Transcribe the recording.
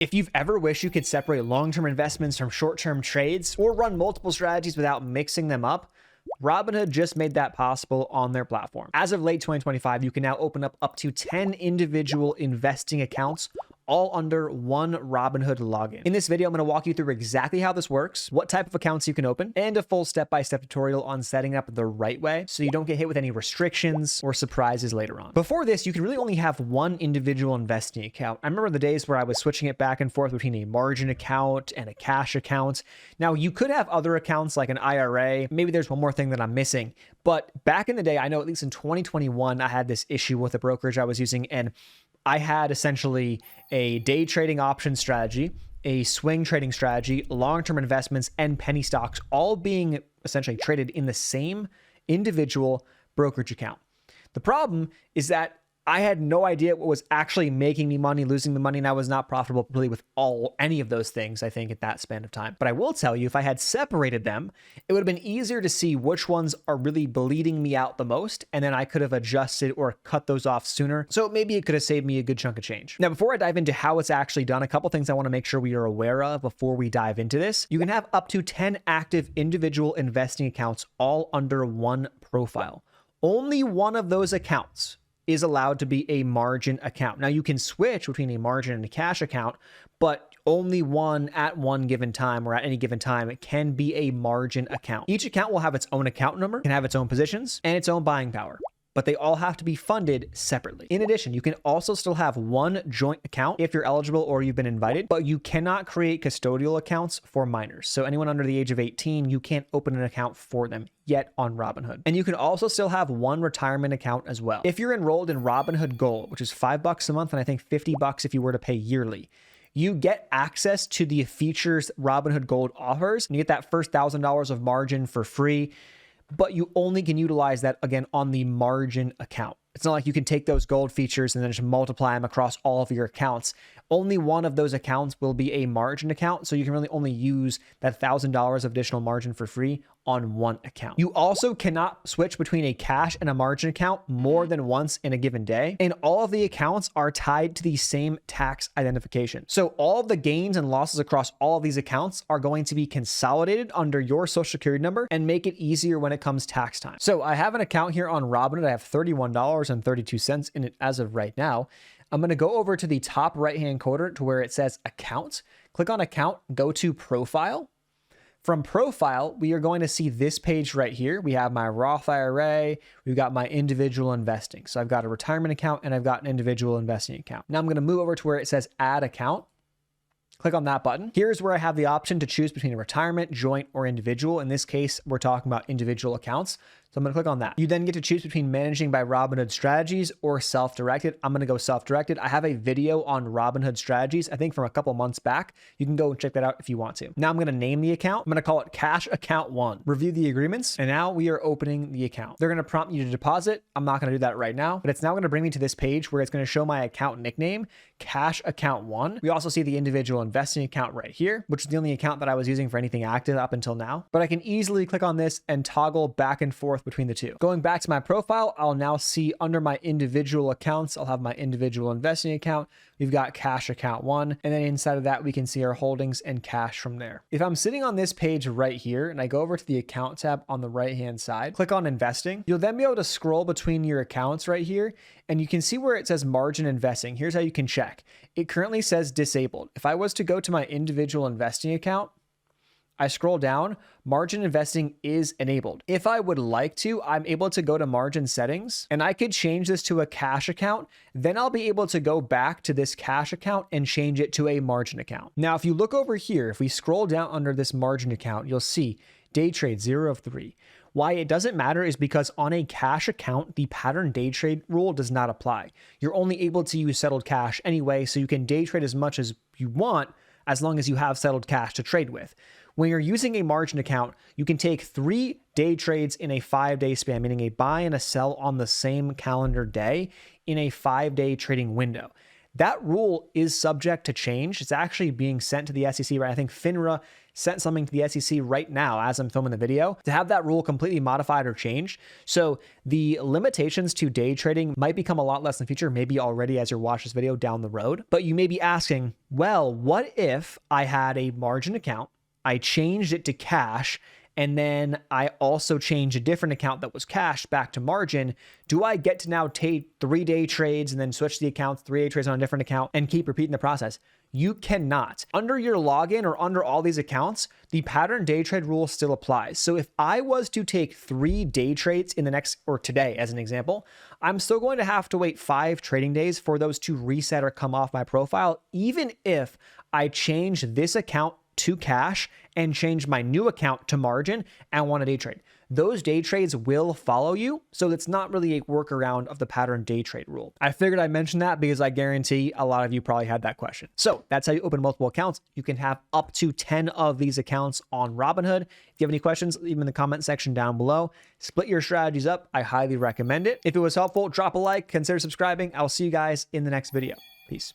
If you've ever wished you could separate long-term investments from short-term trades or run multiple strategies without mixing them up, Robinhood just made that possible on their platform. As of late 2025, you can now open up to 10 individual investing accounts all under one Robinhood login. In this video, I'm going to walk you through exactly how this works, what type of accounts you can open, and a full step-by-step tutorial on setting up the right way so you don't get hit with any restrictions or surprises later on. Before this, you can really only have one individual investing account. I remember the days where I was switching it back and forth between a margin account and a cash account. Now, you could have other accounts like an IRA. Maybe there's one more thing that I'm missing. But back in the day, I know at least in 2021, I had this issue with the brokerage I was using, and I had essentially a day trading option strategy, a swing trading strategy, long-term investments, and penny stocks all being essentially traded in the same individual brokerage account. The problem is that I had no idea what was actually making me money, losing the money, and I was not profitable really with any of those things, I think, at that span of time. But I will tell you, if I had separated them, it would have been easier to see which ones are really bleeding me out the most, and then I could have adjusted or cut those off sooner. So maybe it could have saved me a good chunk of change. Now, before I dive into how it's actually done, a couple things I want to make sure we are aware of before we dive into this. You can have up to 10 active individual investing accounts all under one profile. Only one of those accounts is allowed to be a margin account. Now, you can switch between a margin and a cash account, but only one at one given time or at any given time it can be a margin account. Each account will have its own account number, can have its own positions, and its own buying power, but they all have to be funded separately. In addition, you can also still have one joint account if you're eligible or you've been invited, but you cannot create custodial accounts for minors. So anyone under the age of 18, you can't open an account for them yet on Robinhood. And you can also still have one retirement account as well. If you're enrolled in Robinhood Gold, which is $5 a month, and I think $50 if you were to pay yearly, you get access to the features Robinhood Gold offers. And you get that first $1,000 of margin for free, but you only can utilize that again on the margin account. It's not like you can take those gold features and then just multiply them across all of your accounts. Only one of those accounts will be a margin account, so you can really only use that $1,000 of additional margin for free on one account. You also cannot switch between a cash and a margin account more than once in a given day, and all of the accounts are tied to the same tax identification. So all of the gains and losses across all of these accounts are going to be consolidated under your social security number and make it easier when it comes tax time. So I have an account here on Robinhood. I have $31.32 in it as of right now. I'm going to go over to the top right-hand quadrant to where it says account. Click on account, go to profile. From profile, we are going to see this page right here. We have my Roth IRA. We've got my individual investing. So I've got a retirement account and I've got an individual investing account. Now I'm going to move over to where it says add account. Click on that button. Here's where I have the option to choose between a retirement, joint, or individual. In this case, we're talking about individual accounts. So I'm going to click on that. You then get to choose between managing by Robinhood strategies or self-directed. I'm going to go self-directed. I have a video on Robinhood strategies, I think from a couple months back. You can go and check that out if you want to. Now I'm going to name the account. I'm going to call it Cash Account 1. Review the agreements. And now we are opening the account. They're going to prompt you to deposit. I'm not going to do that right now, but it's now going to bring me to this page where it's going to show my account nickname, Cash Account 1. We also see the individual investing account right here, which is the only account that I was using for anything active up until now. But I can easily click on this and toggle back and forth between the two. Going back to my profile, I'll now see under my individual accounts, I'll have my individual investing account. We've got Cash Account 1. And then inside of that, we can see our holdings and cash from there. If I'm sitting on this page right here and I go over to the account tab on the right-hand side, click on investing, you'll then be able to scroll between your accounts right here. And you can see where it says margin investing. Here's how you can check. It currently says disabled. If I was to go to my individual investing account, I scroll down, margin investing is enabled. If I would like to, I'm able to go to margin settings and I could change this to a cash account. Then I'll be able to go back to this cash account and change it to a margin account. Now, if you look over here, if we scroll down under this margin account, you'll see day trade 0 of 3. Why it doesn't matter is because on a cash account, the pattern day trade rule does not apply. You're only able to use settled cash anyway, so you can day trade as much as you want as long as you have settled cash to trade with. When you're using a margin account, you can take 3 day trades in a 5-day span, meaning a buy and a sell on the same calendar day in a 5-day trading window. That rule is subject to change. It's actually being sent to the SEC, right? I think FINRA sent something to the SEC right now as I'm filming the video to have that rule completely modified or changed. So the limitations to day trading might become a lot less in the future, maybe already as you watch this video down the road. But you may be asking, well, what if I had a margin account, I changed it to cash, and then I also changed a different account that was cash back to margin? Do I get to now take 3-day trades and then switch the accounts, 3-day trades on a different account, and keep repeating the process? You cannot. Under your login or under all these accounts, the pattern day trade rule still applies. So if I was to take 3 day trades in the next, or today as an example, I'm still going to have to wait 5 trading days for those to reset or come off my profile, even if I change this account to cash and change my new account to margin and want a day trade. Those day trades will follow you, so it's not really a workaround of the pattern day trade rule. I figured I'd mention that because I guarantee a lot of you probably had that question. So that's how you open multiple accounts. You can have up to 10 of these accounts on Robinhood. If you have any questions, leave them in the comment section down below. Split your strategies up. I highly recommend it. If it was helpful, drop a like, consider subscribing. I'll see you guys in the next video. Peace.